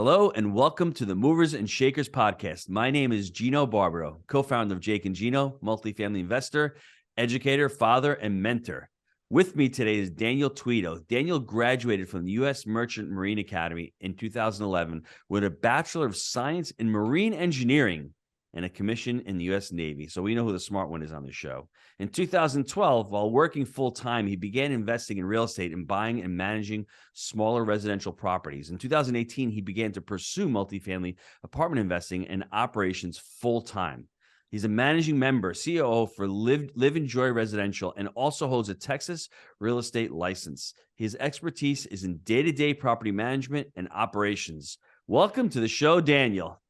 Hello and welcome to the Movers and Shakers podcast. My name is Gino Barbaro, co-founder of Jake and Gino, multifamily investor, educator, father, and mentor. With me today is Daniel Twito. Daniel graduated from the U.S. Merchant Marine Academy in 2011 with a Bachelor of Science in Marine Engineering and a commission in the U.S. Navy. So we know who the smart one is on the show. In 2012, while working full-time, he began investing in real estate and buying and managing smaller residential properties. In 2018, he began to pursue multifamily apartment investing and operations full-time. He's a managing member, COO for Live Enjoy Residential, and also holds a Texas real estate license. His expertise is in day-to-day property management and operations. Welcome to the show, Daniel.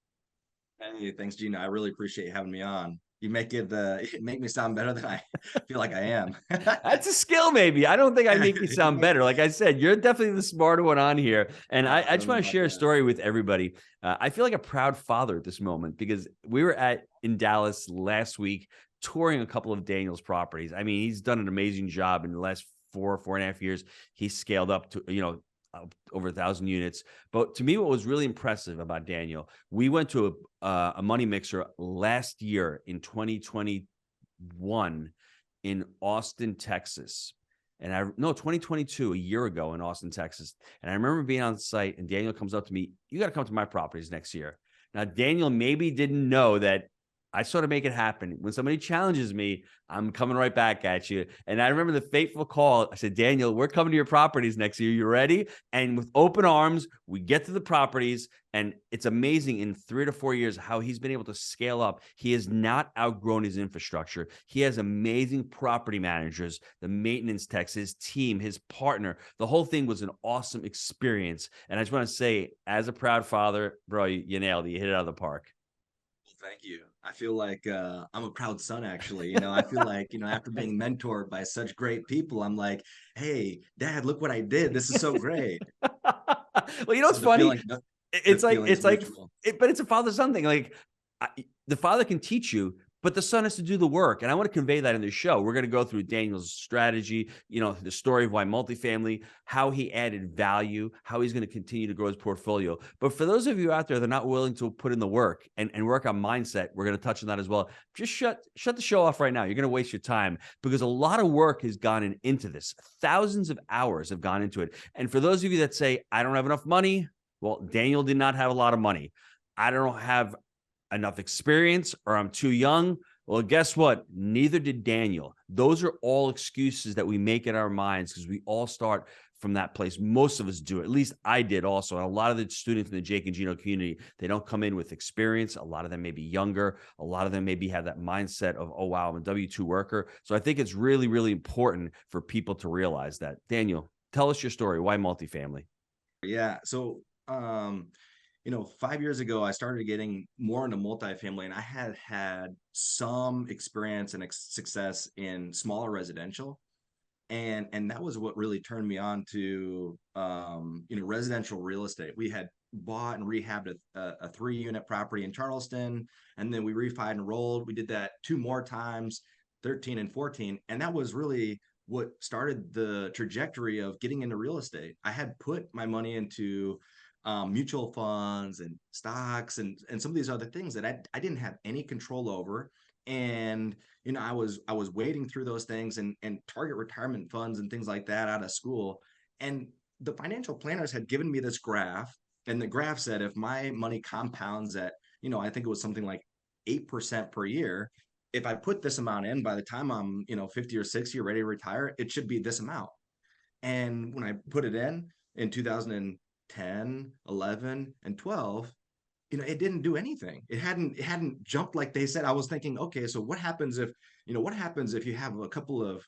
Hey, thanks, Gina. I really appreciate you having me on. You make it make me sound better than I feel like I am. That's a skill, maybe. I don't think I make you sound better. Like I said, you're definitely the smarter one on here. And I just want to share a story with everybody. I feel like a proud father at this moment because we were in Dallas last week touring a couple of Daniel's properties. I mean, he's done an amazing job in the last 4.5 years. He's scaled up to, over 1,000 units. But to me, what was really impressive about Daniel, we went to a money mixer last year in 2021 in Austin, Texas. And 2022, a year ago in Austin, Texas. And I remember being on site and Daniel comes up to me, you got to come to my properties next year. Now, Daniel maybe didn't know that I sort of make it happen. When somebody challenges me, I'm coming right back at you. And I remember the fateful call. I said, Daniel, we're coming to your properties next year. You ready? And with open arms, we get to the properties. And it's amazing in 3 to 4 years how he's been able to scale up. He has not outgrown his infrastructure. He has amazing property managers, the maintenance techs, his team, his partner. The whole thing was an awesome experience. And I just want to say, as a proud father, bro, you nailed it. You hit it out of the park. Thank you. I feel like I'm a proud son, actually. I feel like, after being mentored by such great people, I'm like, hey, Dad, look what I did. This is so great. Well, what's So funny? the feeling is mutual. But it's a father-son thing. Like the father can teach you, but the son has to do the work. And I want to convey that in the show. We're going to go through Daniel's strategy, the story of why multifamily, how he added value, how he's going to continue to grow his portfolio. But for those of you out there that are not willing to put in the work and work on mindset, we're going to touch on that as well. Just shut the show off right now. You're going to waste your time because a lot of work has gone into this. Thousands of hours have gone into it. And for those of you that say, I don't have enough money, well, Daniel did not have a lot of money. I don't have enough experience or I'm too young. Well, guess what? Neither did Daniel. Those are all excuses that we make in our minds because we all start from that place. Most of us do. At least I did also. And a lot of the students in the Jake and Gino community, they don't come in with experience. A lot of them may be younger. A lot of them maybe have that mindset of, oh, wow, I'm a W-2 worker. So I think it's really, really important for people to realize that. Daniel, tell us your story. Why multifamily? Yeah. So, 5 years ago, I started getting more into multifamily, and I had some experience and success in smaller residential, and that was what really turned me on to residential real estate. We had bought and rehabbed a 3-unit property in Charleston, and then we refied and rolled. We did that 2 more times, 13 and 14, and that was really what started the trajectory of getting into real estate. I had put my money into mutual funds and stocks and some of these other things that I didn't have any control over. And I was wading through those things and target retirement funds and things like that out of school. And the financial planners had given me this graph, and the graph said if my money compounds at, I think it was something like 8% per year, if I put this amount in, by the time I'm 50 or 60 or ready to retire, it should be this amount. And when I put it in 2010, 11, and 12, it didn't do anything. It hadn't jumped like they said. I was thinking, okay, so what happens if you have a couple of,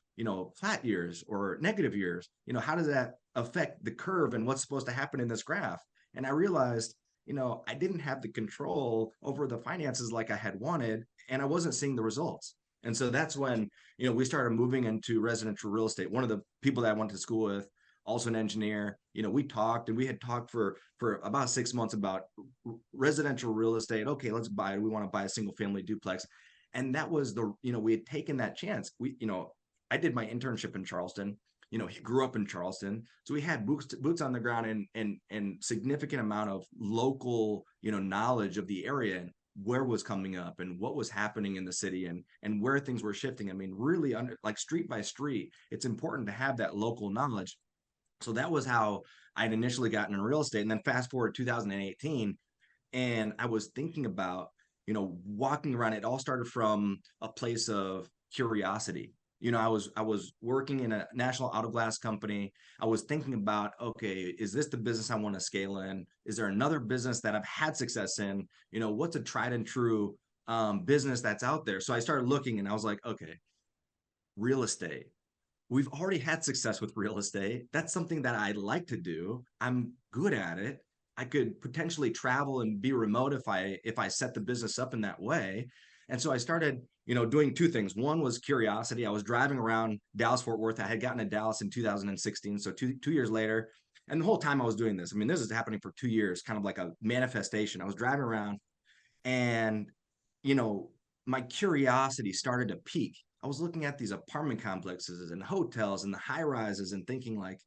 flat years or negative years? How does that affect the curve and what's supposed to happen in this graph? And I realized, I didn't have the control over the finances like I had wanted, and I wasn't seeing the results. And so that's when, we started moving into residential real estate. One of the people that I went to school with, also an engineer, we talked, and we had talked for about 6 months about residential real estate. Okay, let's buy it. We want to buy a single family duplex. And that was we had taken that chance. I did my internship in Charleston. he grew up in Charleston, so he had boots on the ground, and significant amount of local, knowledge of the area, and where was coming up and what was happening in the city, and where things were shifting. I mean, really, under like street by street, it's important to have that local knowledge. So that was how I'd initially gotten in real estate. And then fast forward 2018, and I was thinking about, walking around. It all started from a place of curiosity. I was working in a national auto glass company. I was thinking about, okay, is this the business I want to scale in? Is there another business that I've had success in? What's a tried and true business that's out there? So I started looking, and I was like, okay, real estate. We've already had success with real estate. That's something that I like to do. I'm good at it. I could potentially travel and be remote if I set the business up in that way. And so I started, doing two things. One was curiosity. I was driving around Dallas Fort Worth. I had gotten to Dallas in 2016, so two years later. And the whole time I was doing this, I mean, this is happening for 2 years, kind of like a manifestation. I was driving around, and you know my curiosity started to peak. I was looking at these apartment complexes and hotels and the high rises, and thinking, like,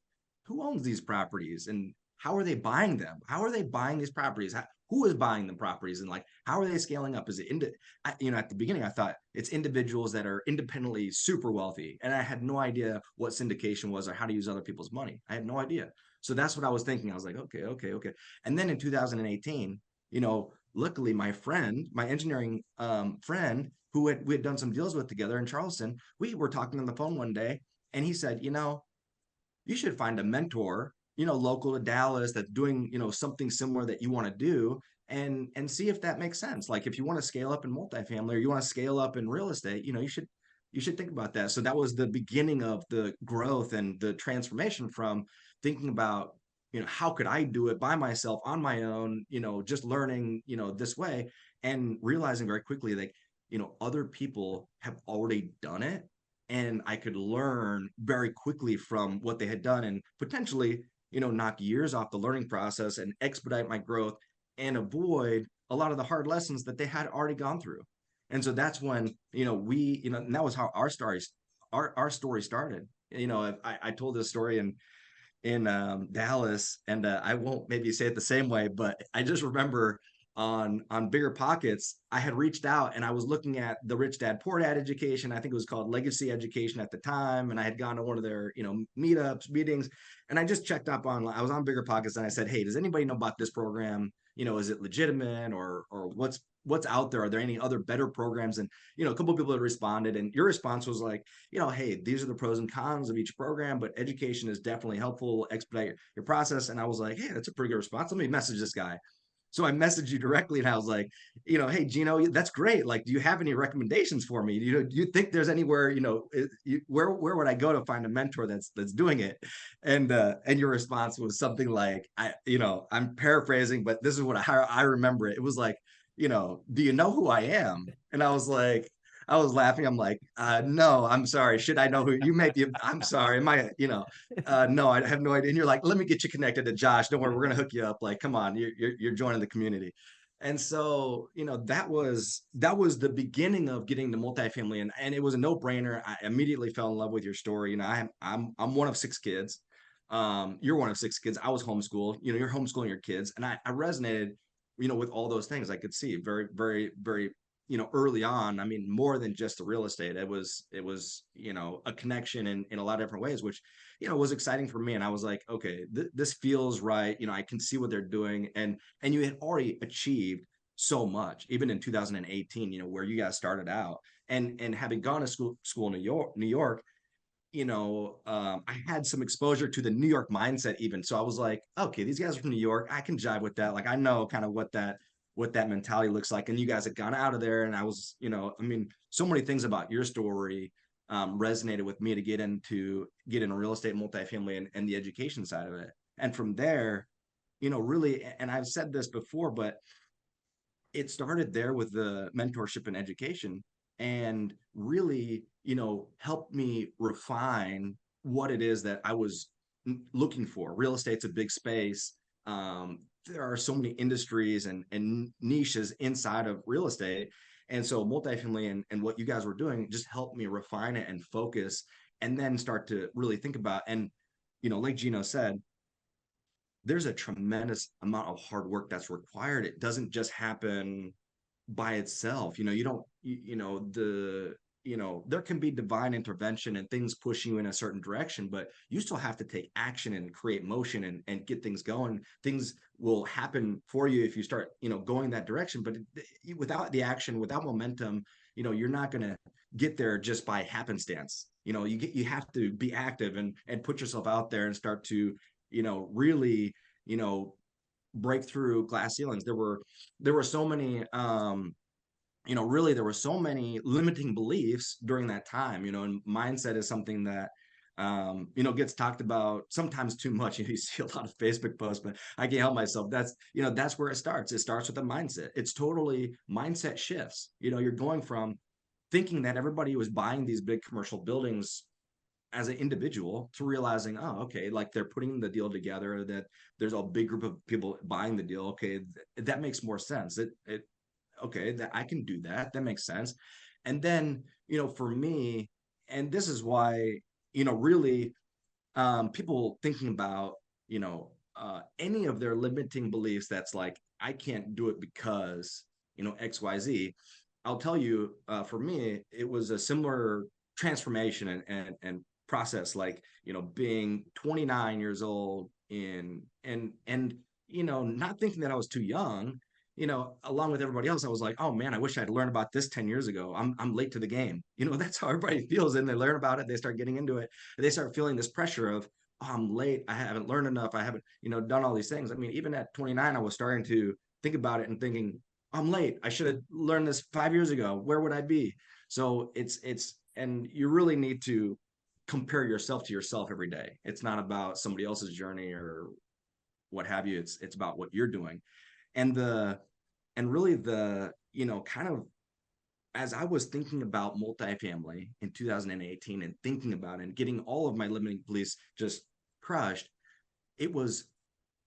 who owns these properties, and how are they buying them? How are they buying these properties? Who is buying the properties, and like, how are they scaling up? Is it at the beginning I thought it's individuals that are independently super wealthy, and I had no idea what syndication was or how to use other people's money. I had no idea. So that's what I was thinking. I was like, okay, okay, okay. And then in 2018, luckily my engineering friend, who we had done some deals with together in Charleston, we were talking on the phone one day, and he said, you should find a mentor, local to Dallas, that's doing, something similar that you want to do, and see if that makes sense. Like, if you want to scale up in multifamily, or you want to scale up in real estate, you should think about that. So that was the beginning of the growth and the transformation from thinking about, how could I do it by myself on my own, just learning, this way, and realizing very quickly, like, other people have already done it, and I could learn very quickly from what they had done, and potentially, knock years off the learning process and expedite my growth, and avoid a lot of the hard lessons that they had already gone through. And so that's when, and that was how our story started. I told this story in Dallas, and I won't maybe say it the same way, but I just remember on Bigger Pockets, I had reached out, and I was looking at the Rich Dad Poor Dad education. I think it was called Legacy Education at the time, and I had gone to one of their meetings, and I just checked up on. I was on Bigger Pockets, and I said, hey, does anybody know about this program? Is it legitimate, or what's out there? Are there any other better programs? And a couple of people had responded, and your response was like, hey, these are the pros and cons of each program, but education is definitely helpful, expedite your process. And I was like, hey, that's a pretty good response. Let me message this guy. So I messaged you directly, and I was like, hey, Gino, that's great. Like, do you have any recommendations for me? Do you think there's anywhere, where would I go to find a mentor that's doing it? And your response was something like, I'm paraphrasing, but this is what I remember it. It was like, do you know who I am? And I was laughing. I'm like, no, I'm sorry. Should I know who you may be? I'm sorry. Am I, no, I have no idea. And you're like, let me get you connected to Josh. Don't worry, we're gonna hook you up. Like, come on, you're joining the community. And so, that was the beginning of getting to multifamily, and it was a no brainer. I immediately fell in love with your story. I'm one of six kids. You're one of six kids. I was homeschooled. You're homeschooling your kids, and I resonated, with all those things. I could see very, very, very, early on. I mean, more than just the real estate. It was a connection in a lot of different ways, which was exciting for me. And I was like, okay, this feels right. I can see what they're doing, and you had already achieved so much, even in 2018. Where you guys started out, and having gone to school in New York. I had some exposure to the New York mindset even. So I was like, okay, these guys are from New York. I can jive with that. Like, I know kind of what that mentality looks like. And you guys had gone out of there, and I was, I mean, so many things about your story resonated with me to get into real estate, multifamily, and the education side of it. And from there, really, and I've said this before, but it started there with the mentorship and education, and really, helped me refine what it is that I was looking for. Real estate's a big space. There are so many industries and niches inside of real estate. And so multifamily and what you guys were doing just helped me refine it and focus, and then start to really think about, and like Gino said, there's a tremendous amount of hard work that's required. It doesn't just happen by itself. You don't, there can be divine intervention and things pushing you in a certain direction, but you still have to take action and create motion and get things going. Things will happen for you if you start, going that direction. But without the action, without momentum, you're not going to get there just by happenstance. You have to be active and put yourself out there and start to, really, break through glass ceilings. There were so many really there were so many limiting beliefs during that time, and mindset is something that gets talked about sometimes too much. You see a lot of Facebook posts, but I can't help myself. That's where it starts. It starts with a mindset. It's totally mindset shifts. You're going from thinking that everybody was buying these big commercial buildings as an individual to realizing, oh, okay, like they're putting the deal together, that there's a big group of people buying the deal. Okay, that makes more sense. It okay, that I can do that. That makes sense. And then, for me, and this is why, really, people thinking about, any of their limiting beliefs, that's like, I can't do it because, XYZ. I'll tell you, for me, it was a similar transformation and process, like, being 29 years old and not thinking that I was too young, along with everybody else. I was like, oh man, I wish I'd learned about this 10 years ago. I'm late to the game. That's how everybody feels. And they learn about it, they start getting into it, and they start feeling this pressure of, oh, I'm late. I haven't learned enough. I haven't, done all these things. I mean, even at 29, I was starting to think about it and thinking, I'm late. I should have learned this 5 years ago. Where would I be? So and you really need to compare yourself to yourself every day. It's not about somebody else's journey or what have you. It's about what you're doing. And really the, kind of, as I was thinking about multifamily in 2018 and thinking about it and getting all of my limiting beliefs just crushed, it was,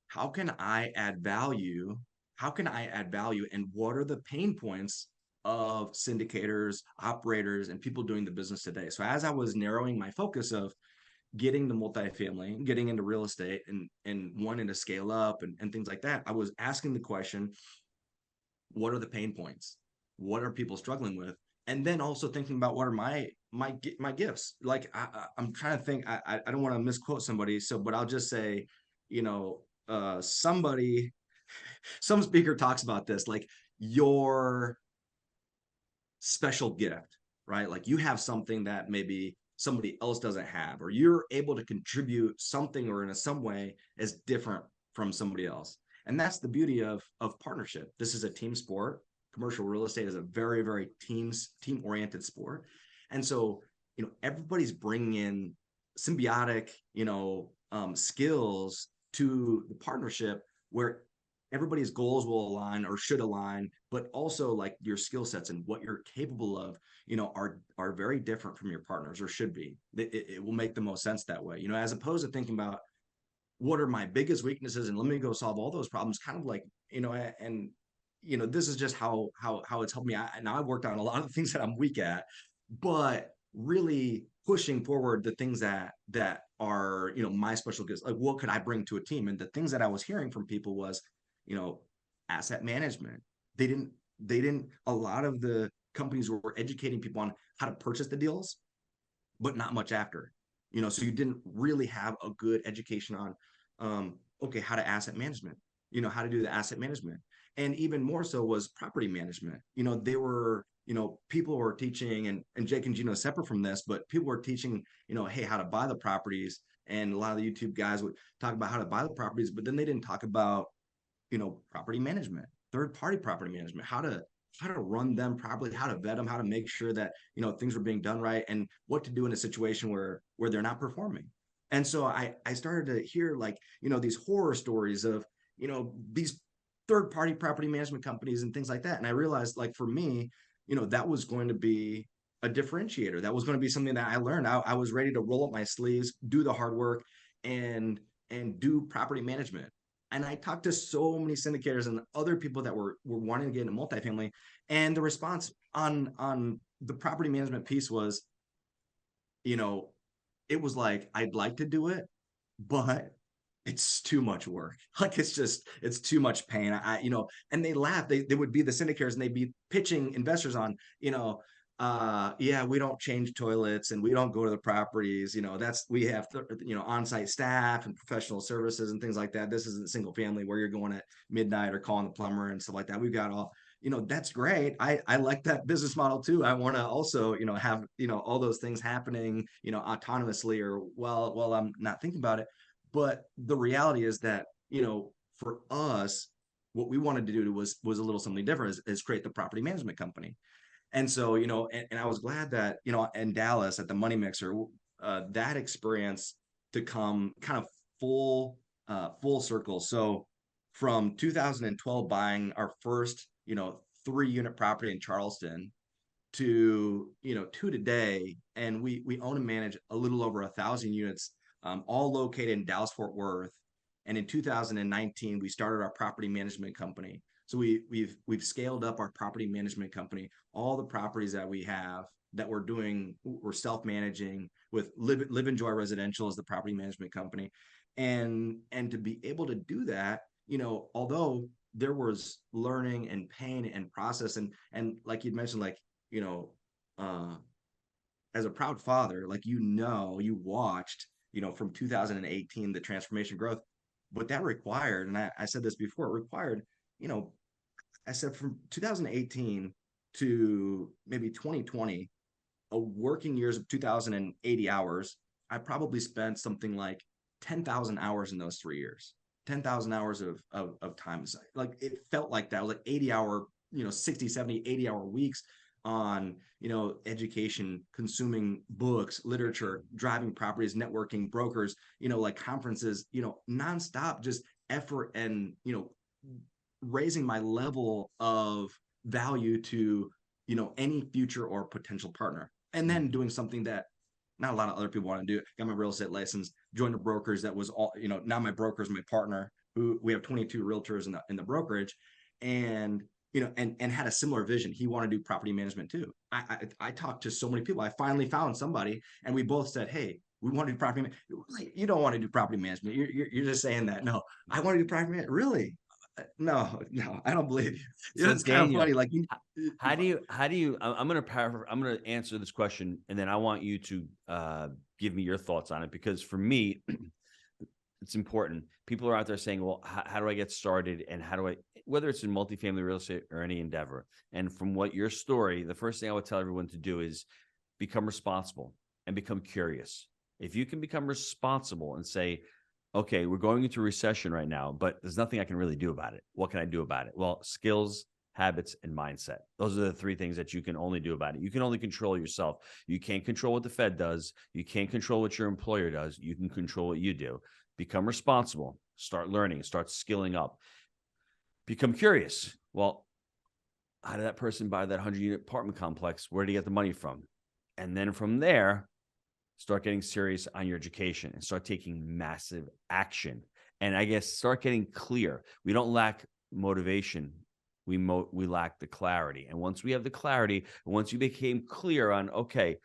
how can I add value? How can I add value? And what are the pain points of syndicators, operators, and people doing the business today? So as I was narrowing my focus of getting the multifamily, getting into real estate, and wanting to scale up and things like that, I was asking the question, what are the pain points? What are people struggling with? And then also thinking about, what are my gifts? Like, I'm trying to think. I don't want to misquote somebody, but I'll just say, somebody, some speaker talks about this, like, your special gift, right? Like, you have something that maybe somebody else doesn't have, or you're able to contribute something or in some way is different from somebody else. And that's the beauty of partnership. This is a team sport. Commercial real estate is a very, very team oriented sport. And so, everybody's bringing in symbiotic, skills to the partnership, where everybody's goals will align or should align, but also, like, your skill sets and what you're capable of, are very different from your partners, or should be. It will make the most sense that way, as opposed to thinking about, what are my biggest weaknesses and let me go solve all those problems, kind of like, and this is just how it's helped me. Now I've worked on a lot of the things that I'm weak at, but really pushing forward the things that are, my special gifts. Like, what could I bring to a team? And the things that I was hearing from people was, asset management. They didn't a lot of the companies were educating people on how to purchase the deals, but not much after. So you didn't really have a good education on, okay, how to asset management, how to do the asset management. And even more so was property management. They were, people were teaching, and Jake and Gino separate from this, but people were teaching, hey, how to buy the properties. And a lot of the YouTube guys would talk about how to buy the properties, but then they didn't talk about, property management, third party property management, how to run them properly, how to vet them, how to make sure that, things were being done right, and what to do in a situation where they're not performing. And so I started to hear, like, these horror stories of, these third party property management companies and things like that. And I realized, like, for me, that was going to be a differentiator. That was going to be something that I learned. I was ready to roll up my sleeves, do the hard work, and do property management. And I talked to so many syndicators and other people that were wanting to get into multifamily, and the response on the property management piece was, you know, it was like, I'd like to do it, but it's too much work. Like it's too much pain. And they laugh. They would be the syndicators and they'd be pitching investors on, yeah, we don't change toilets and we don't go to the properties. We have on-site staff and professional services and things like that. This isn't single family where you're going at midnight or calling the plumber and stuff like that. We've got all, that's great. I like that business model too. I want to also, have, all those things happening, autonomously or while I'm not thinking about it. But the reality is that, for us, what we wanted to do was a little something different, is create the property management company. And so, and I was glad that, in Dallas at the Money Mixer, that experience to come kind of full circle. So from 2012, buying our first, 3-unit property in Charleston to today, and we own and manage a little over 1,000 units, all located in Dallas Fort Worth. And in 2019, we started our property management company. So we've scaled up our property management company. All the properties that we have that we're self-managing with Live Enjoy Residential as the property management company. And to be able to do that, although there was learning and pain and process, and like you'd mentioned, like, uh, as a proud father, like, you watched, from 2018, the transformation growth, but that required, and I said this before, it required, you know, I said from 2018 to maybe 2020, a working years of 2,080 hours, I probably spent something like 10,000 hours in those 3 years. 10,000 hours of time. Like, it felt like that. It was like 80-hour, 60, 70, 80-hour weeks on, education, consuming books, literature, driving properties, networking, brokers, like conferences, nonstop, just effort and, raising my level of value to, any future or potential partner. And then doing something that not a lot of other people want to do. Got my real estate license, joined the brokers that was all, now my broker is my partner, who we have 22 realtors in the brokerage, and, and had a similar vision. He wanted to do property management too. I talked to so many people. I finally found somebody, and we both said, hey, we want to do property management. You don't want to do property management. You're just saying that. No, I want to do property management. Really? No, I don't believe you. So It's kind of Daniel, funny. Like, I'm going to I'm going to answer this question, and then I want you to give me your thoughts on it, because for me, it's important. People are out there saying, well, how do I get started? And how do I, whether it's in multifamily real estate or any endeavor. And from what your story, the first thing I would tell everyone to do is become responsible and become curious. If you can become responsible and say, okay, we're going into a recession right now, but there's nothing I can really do about it. What can I do about it? Well, skills, habits, and mindset. Those are the 3 things that you can only do about it. You can only control yourself. You can't control what the Fed does. You can't control what your employer does. You can control what you do. Become responsible. Start learning. Start skilling up. Become curious. Well, how did that person buy that 100-unit apartment complex? Where did he get the money from? And then from there, start getting serious on your education and start taking massive action. And I guess start getting clear. We don't lack motivation. We lack the clarity. And once we have the clarity, and once you became clear on, okay,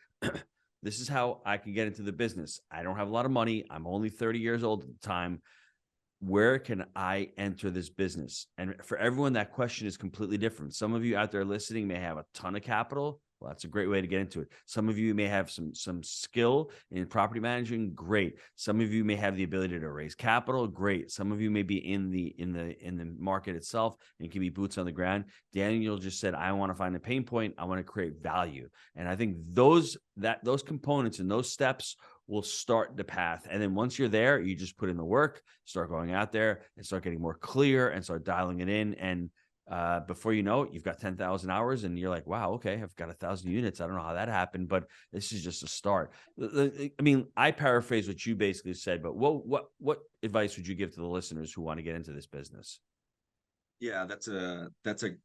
this is how I can get into the business. I don't have a lot of money. I'm only 30 years old at the time. Where can I enter this business? And for everyone, that question is completely different. Some of you out there listening may have a ton of capital. Well, that's a great way to get into it. Some of you may have some skill in property management. Great. Some of you may have the ability to raise capital. Great. Some of you may be in the market itself and can be boots on the ground. Daniel just said, I want to find a pain point. I want to create value. And I think those components and those steps will start the path. And then once you're there, you just put in the work, start going out there and start getting more clear and start dialing it in. And before you know it, you've got 10,000 hours and you're like, wow, okay, I've got 1,000 units. I don't know how that happened, but this is just a start. I mean, I paraphrase what you basically said, but what advice would you give to the listeners who want to get into this business? yeah,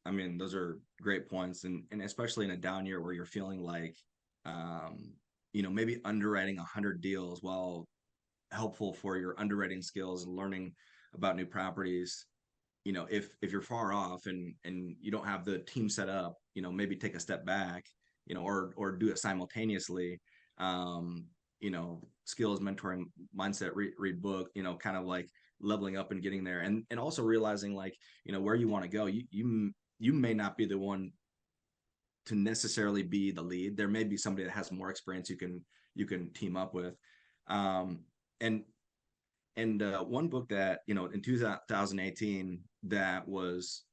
I mean, those are great points. And especially in a down year where you're feeling like, maybe underwriting 100 deals, while helpful for your underwriting skills and learning about new properties, if you're far off and you don't have the team set up, maybe take a step back, or do it simultaneously. um Skills, mentoring, mindset, read book, kind of like leveling up and getting there, and also realizing, like, where you want to go. You may not be the one to necessarily be the lead. There may be somebody that has more experience you can team up with. um and One book that, in 2018, that was,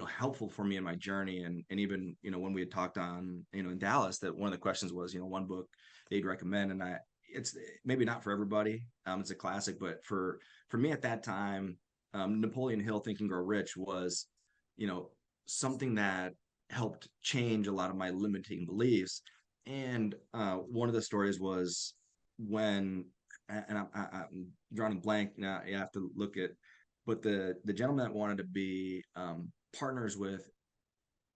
helpful for me in my journey, and even, when we had talked on, in Dallas, that one of the questions was, one book they'd recommend. And it's maybe not for everybody. It's a classic, but for me at that time, Napoleon Hill, Think and Grow Rich, was, you know, something that helped change a lot of my limiting beliefs. And one of the stories was when, and I'm drawing a blank now. You have to look at, but the gentleman that wanted to be partners with,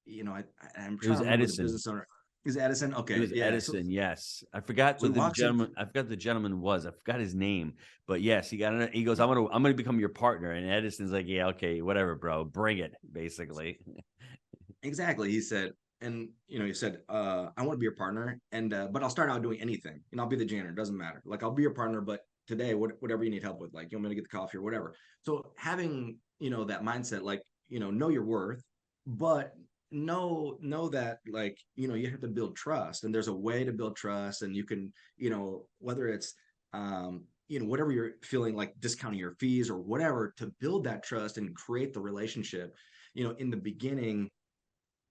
I'm It trying was to remember the Edison. business owner. Is Edison? It Okay, was yeah. So Edison. Yes, I forgot so he what the walks in. gentleman. I forgot the gentleman was. I forgot his name. But yes, he got it. He goes, I'm gonna become your partner." And Edison's like, "Yeah, okay, whatever, bro. Bring it." Basically. Exactly. He said, and he said, I want to be your partner, and but I'll start out doing anything. I'll be the janitor. Doesn't matter. Like, I'll be your partner, but today, whatever you need help with, like, you want me to get the coffee or whatever. So having, that mindset, like, know your worth, but know that, like, you have to build trust, and there's a way to build trust, and you can, whether it's whatever you're feeling like discounting your fees or whatever, to build that trust and create the relationship, in the beginning.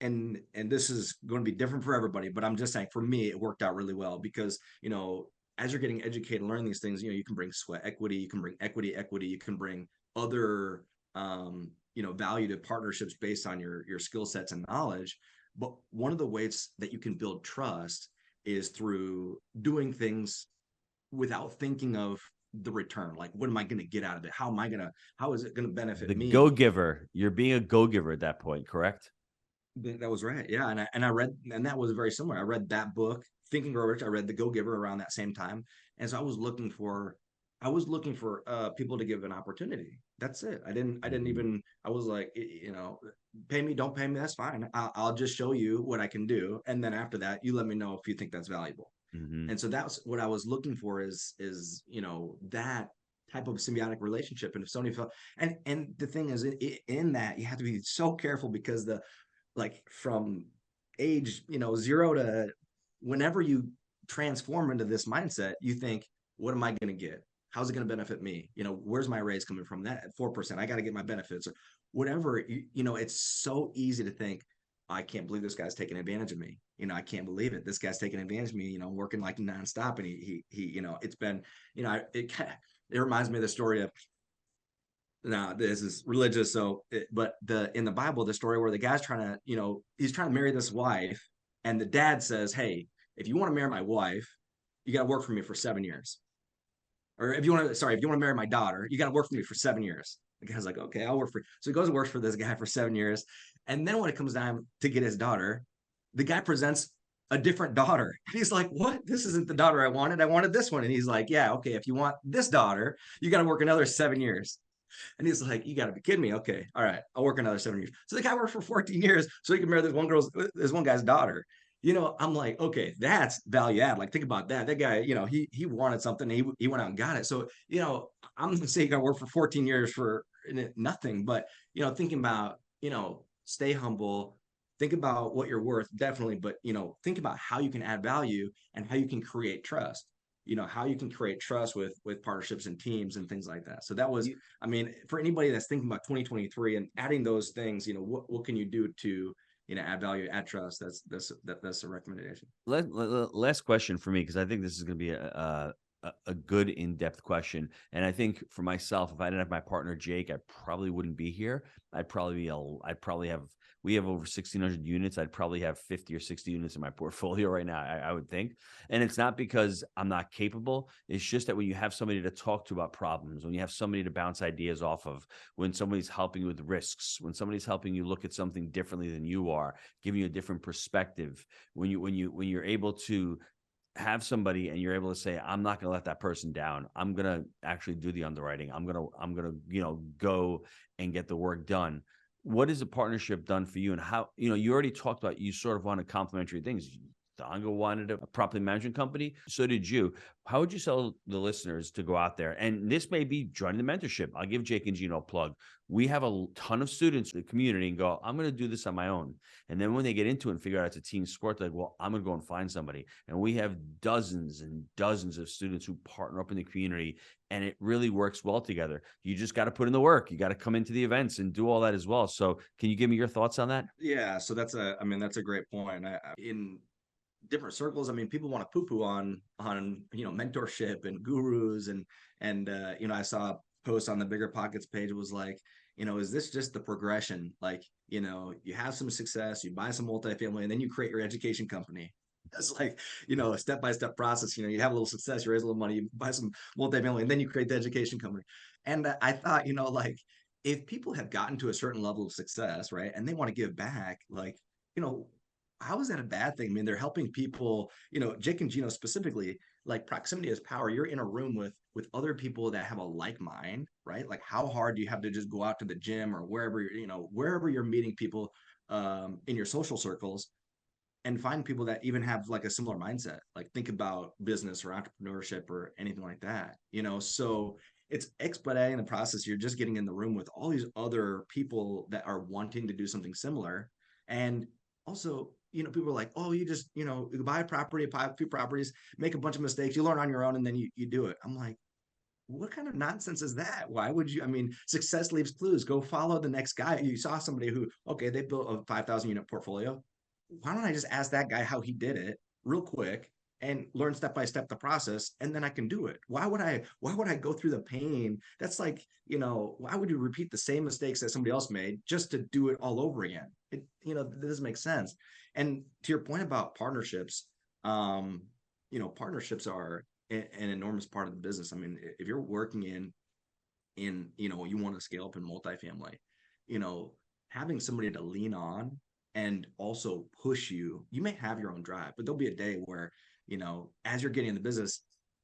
And this is going to be different for everybody, but I'm just saying, for me, it worked out really well because, as you're getting educated and learning these things, you can bring sweat equity, you can bring equity, you can bring other, value to partnerships based on your skill sets and knowledge. But one of the ways that you can build trust is through doing things without thinking of the return. Like, what am I going to get out of it? How is it going to benefit The go me? giver. You're being a go giver at that point, correct? That was right. Yeah. And I read, and that was very similar. I read that book, Think and Grow Rich. I read The Go Giver around that same time. And so I was looking for people to give an opportunity. That's it. I didn't Hmm. even, I was like, pay me, don't pay me. That's fine. I'll just show you what I can do. And then after that, you let me know if you think that's valuable. Hmm. And so that's what I was looking for, is that type of symbiotic relationship. And if somebody felt, and the thing is, in that, you have to be so careful, because like, from age, 0 to whenever you transform into this mindset, you think, what am I going to get? How's it going to benefit me? Where's my raise coming from? That at 4%, I got to get my benefits, or whatever. It's so easy to think, I can't believe this guy's taking advantage of me. I can't believe it. This guy's taking advantage of me, working like nonstop. And he it's been, it reminds me of the story of, now this is religious, but in the Bible, the story where the guy's trying to, he's trying to marry this wife, and the dad says, hey, if you want to marry my wife, you got to work for me for 7 years. Or if you want to marry my daughter, you got to work for me for 7 years. The guy's like, okay, I'll work for you. So he goes and works for this guy for 7 years. And then when it comes time to get his daughter, the guy presents a different daughter. And he's like, what? This isn't the daughter I wanted. I wanted this one. And he's like, yeah, okay, if you want this daughter, you got to work another 7 years. And he's like, you got to be kidding me. Okay. All right. I'll work another 7 years. So the guy worked for 14 years so he could marry this one guy's daughter. I'm like, okay, that's value add. Like, think about that. That guy, he wanted something. He went out and got it. So, I'm going to say you got to work for 14 years for nothing. But, thinking about, stay humble, think about what you're worth, definitely. But, think about how you can add value and how you can create trust. How you can create trust with partnerships and teams and things like that. So that was, You, I mean, for anybody that's thinking about 2023 and adding those things, what can you do to, add value, add trust? That's a recommendation. last question for me, because I think this is going to be a good in-depth question. And I think for myself, if I didn't have my partner Jake, I probably wouldn't be here. I'd probably have, we have over 1,600 units. I'd probably have 50 or 60 units in my portfolio right now, I would think. And it's not because I'm not capable. It's just that when you have somebody to talk to about problems, when you have somebody to bounce ideas off of, when somebody's helping you with risks, when somebody's helping you look at something differently than you are, giving you a different perspective, when you're able to have somebody and you're able to say, I'm not going to let that person down. I'm going to actually do the underwriting. I'm going to, go and get the work done. What has the partnership done for you? And how, you already talked about, you sort of wanted complementary things. Donga wanted a property management company. So did you. How would you tell the listeners to go out there? And this may be joining the mentorship. I'll give Jake and Gino a plug. We have a ton of students in the community and go, I'm going to do this on my own. And then when they get into it and figure out it's a team sport, they're like, well, I'm going to go and find somebody. And we have dozens and dozens of students who partner up in the community, and it really works well together. You just got to put in the work. You got to come into the events and do all that as well. So can you give me your thoughts on that? Yeah, so that's that's a great point. In different circles, people want to poo-poo on mentorship and gurus, and I saw a post on the Bigger Pockets page. It was like, is this just the progression? Like, you have some success, you buy some multifamily, and then you create your education company. It's like, a step-by-step process. You have a little success, you raise a little money, you buy some multifamily, and then you create the education company. And I thought, like, if people have gotten to a certain level of success, right, and they want to give back, like, you know, how is that a bad thing? I mean, they're helping people, Jake and Gino specifically, like proximity is power. You're in a room with other people that have a like mind, right? Like, how hard do you have to just go out to the gym or wherever wherever you're meeting people in your social circles, and find people that even have like a similar mindset. Like, think about business or entrepreneurship or anything like that. So it's expediting the process. You're just getting in the room with all these other people that are wanting to do something similar. And also, people are like, oh, you just, you buy a property, buy a few properties, make a bunch of mistakes, you learn on your own, and then you do it. I'm like, what kind of nonsense is that? Why would you? Success leaves clues. Go follow the next guy. You saw somebody who, okay, they built a 5,000 unit portfolio. Why don't I just ask that guy how he did it real quick and learn step by step the process, and then I can do it? Why would I go through the pain? That's like, why would you repeat the same mistakes that somebody else made just to do it all over again? It doesn't make sense. And to your point about partnerships, partnerships are an enormous part of the business. If you're working in you want to scale up in multifamily, you know having somebody to lean on and also push you. You may have your own drive, but there'll be a day where, as you're getting in the business,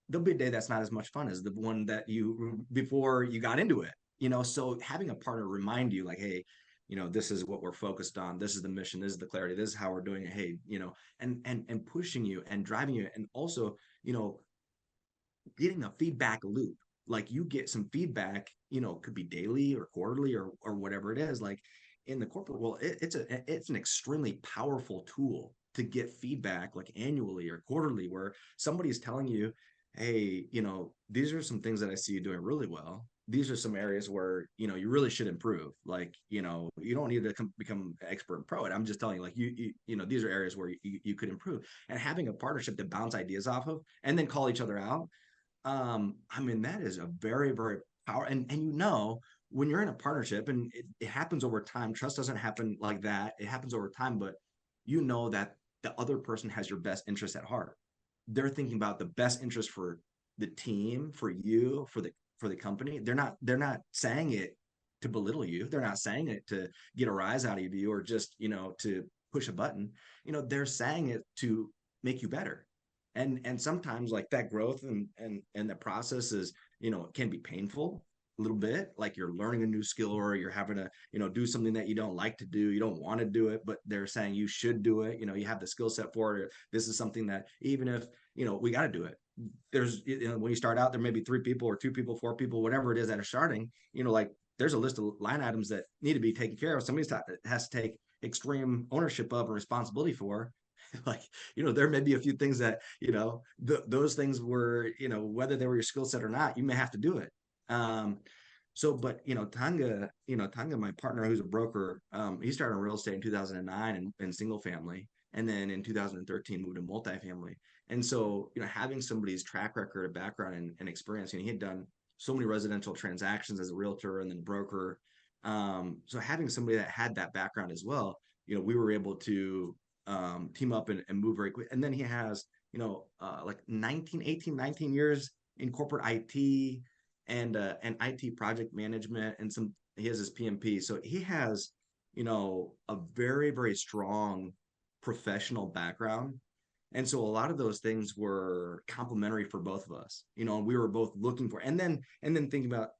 there'll be a day that's not as much fun as the one that you before you got into it. So having a partner remind you, like, hey, this is what we're focused on, this is the mission, this is the clarity, this is how we're doing it, hey, and pushing you and driving you. And also, getting a feedback loop. Like, you get some feedback, could be daily or quarterly or whatever it is. Like, in the corporate world, it's an extremely powerful tool to get feedback, like annually or quarterly, where somebody's telling you, hey, these are some things that I see you doing really well. These are some areas where, you really should improve. Like, you don't need to become expert and pro. And I'm just telling you, like, these are areas where you could improve. And having a partnership to bounce ideas off of and then call each other out, that is a very, very power. And when you're in a partnership, and it happens over time, trust doesn't happen like that. It happens over time, but that the other person has your best interest at heart. They're thinking about the best interest for the team, for you, for the company. They're not saying it to belittle you. They're not saying it to get a rise out of you or just, to push a button. They're saying it to make you better. And sometimes, like, that growth and the process is, can be painful a little bit. Like, you're learning a new skill, or you're having to, do something that you don't like to do, you don't want to do it, but they're saying you should do it. You have the skill set for it. This is something that, even if, we got to do it, there's, when you start out, there may be 3 people or 2 people, 4 people, whatever it is that are starting, like, there's a list of line items that need to be taken care of. Somebody has to take extreme ownership of and responsibility for. Like, there may be a few things that, those things were, whether they were your skill set or not, you may have to do it. But, Tanga, my partner, who's a broker, he started in real estate in 2009 in single family. And then in 2013 moved to multifamily. And so, having somebody's track record of background and experience, he had done so many residential transactions as a realtor and then broker. So having somebody that had that background as well, we were able to team up and move very quick. And then he has, like 19 years in corporate IT and IT project management, and he has his PMP. So he has, a very, very strong professional background. And so a lot of those things were complementary for both of us, you know, and we were both looking for, and then thinking about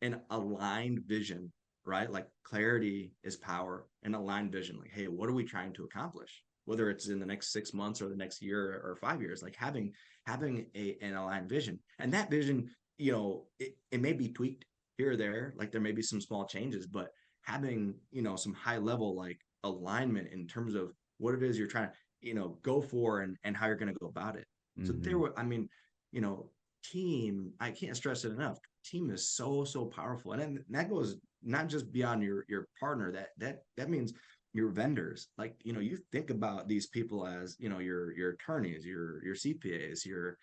an aligned vision, right? Like clarity is power, and aligned vision. Like, hey, what are we trying to accomplish? Whether it's in the next 6 months or the next year or 5 years, like having an aligned vision. And that vision, you know, it may be tweaked here or there, like there may be some small changes, but having, you know, some high level like alignment in terms of what it is you're trying to, you know, go for, and how you're going to go about it. So there Mm-hmm. were, I mean, you know, team, I can't stress it enough. Team is so powerful, and then that goes not just beyond your partner. That means your vendors. Like, you know, you think about these people as, you know, your attorneys, your CPAs, your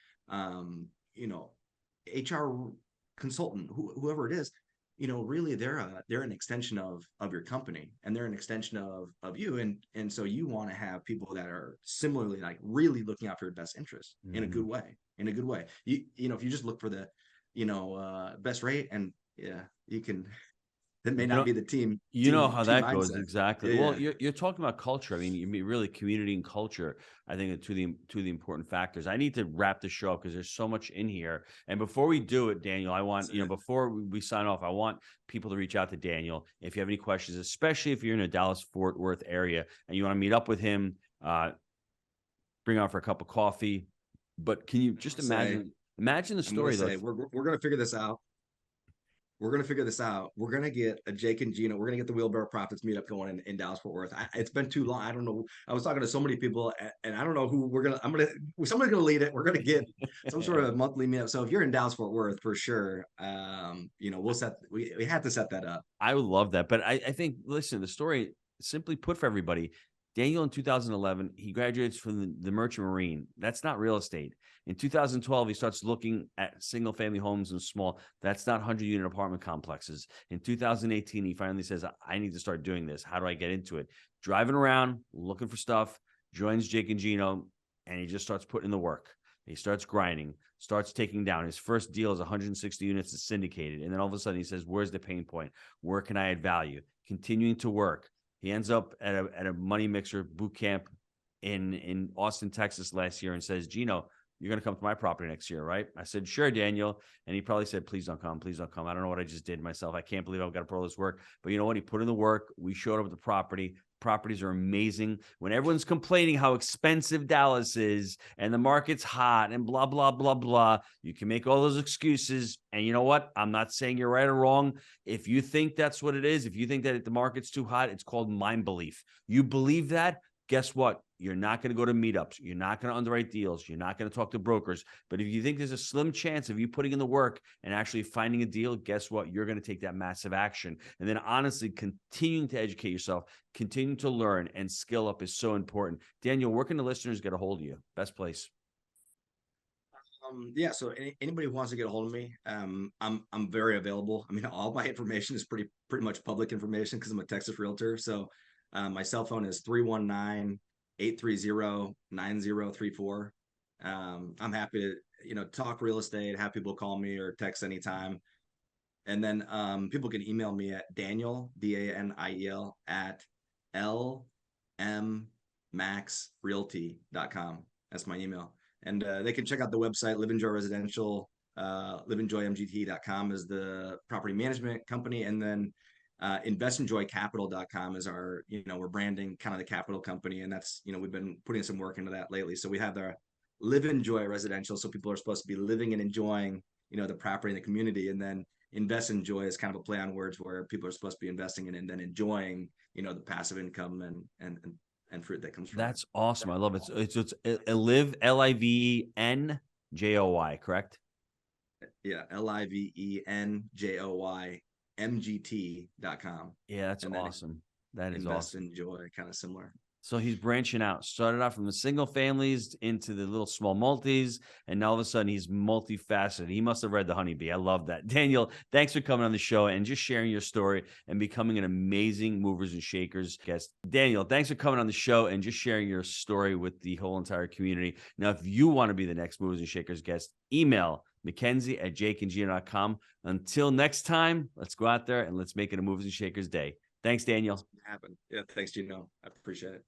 you know, HR consultant, whoever it is. You know, really, they're an extension of your company, and they're an extension of you, and so you want to have people that are similarly like really looking out for your best interest in a Mm-hmm. good way. In a good way, you know, if you just look for the, you know, best rate, and yeah, you can, that may You not know, be the team you know team how team that goes mindset. exactly. Yeah, Well, yeah. you're talking about culture. I mean, you mean really community and culture. I think are two of the important factors. I need to wrap the show up because there's so much in here. And before we do it, Daniel, I want, That's you know, it. before we sign off, I want people to reach out to Daniel if you have any questions, especially if you're in the Dallas Fort Worth area and you want to meet up with him. Bring out for a cup of coffee. But can you I'm just gonna say, imagine the I'm gonna story though? say, we're gonna figure this out. We're gonna figure this out. We're gonna get a Jake and Gino. We're gonna get the Wheelbarrow Profits meetup going in Dallas Fort Worth. It's been too long. I don't know. I was talking to so many people, and I don't know who we're gonna. Somebody's gonna lead it. We're gonna get some sort of monthly meetup. So if you're in Dallas Fort Worth, for sure, you know, we have to set that up. I would love that. But I think, listen, the story, simply put for everybody, Daniel in 2011, he graduates from the Merchant Marine. That's not real estate. In 2012, he starts looking at single family homes and small. That's not 100-unit apartment complexes. In 2018, he finally says, I need to start doing this. How do I get into it? Driving around, looking for stuff, joins Jake and Gino, and he just starts putting in the work. He starts grinding, starts taking down. His first deal is 160 units. It's syndicated. And then all of a sudden he says, where's the pain point? Where can I add value? Continuing to work. He ends up at a money mixer boot camp in Austin, Texas last year and says, Gino, you're going to come to my property next year, right? I said, sure, Daniel. And he probably said, please don't come. Please don't come. I don't know what I just did myself. I can't believe I've got to put all this work. But you know what? He put in the work. We showed up at the property. Properties are amazing. When everyone's complaining how expensive Dallas is and the market's hot and blah, blah, blah, blah, you can make all those excuses. And you know what? I'm not saying you're right or wrong. If you think that's what it is, if you think that the market's too hot, it's called mind belief. You believe that, guess what? You're not going to go to meetups. You're not going to underwrite deals. You're not going to talk to brokers. But if you think there's a slim chance of you putting in the work and actually finding a deal, guess what? You're going to take that massive action. And then honestly, continuing to educate yourself, continuing to learn and skill up is so important. Daniel, where can the listeners get a hold of you? Best place. Yeah, so anybody who wants to get a hold of me, I'm very available. I mean, all my information is pretty much public information because I'm a Texas realtor. So my cell phone is 319-830-9034. I'm happy to, you know, talk real estate, have people call me or text anytime. And then people can email me at Daniel, DANIEL, at lmmaxrealty.com. That's my email. And they can check out the website, Live Enjoy Residential. LiveEnjoyMGT.com is the property management company. And then investenjoycapital.com is our, you know, we're branding kind of the capital company. And that's, you know, we've been putting some work into that lately. So we have the Live Enjoy Residential. So people are supposed to be living and enjoying, you know, the property and the community. And then Invest Enjoy is kind of a play on words where people are supposed to be investing in and then enjoying, you know, the passive income and fruit that comes from it. That's awesome. I love it. It's live, LIVENJOY, correct? Yeah, LIVENJOYMGT.com. Yeah, that's And then awesome. That is Invest awesome. Enjoy, kind of similar. So he's branching out. Started out from the single families into the little small multis, and now all of a sudden he's multifaceted. He must have read The Honeybee. I love that. Daniel, thanks for coming on the show and just sharing your story and becoming an amazing movers and shakers guest. Daniel, thanks for coming on the show and just sharing your story with the whole entire community. Now, if you want to be the next movers and shakers guest, email Mackenzie@jakeandgino.com. Until next time, let's go out there and let's make it a movers and shakers day. Thanks, Daniel. Happen. Yeah, thanks, Gino. I appreciate it.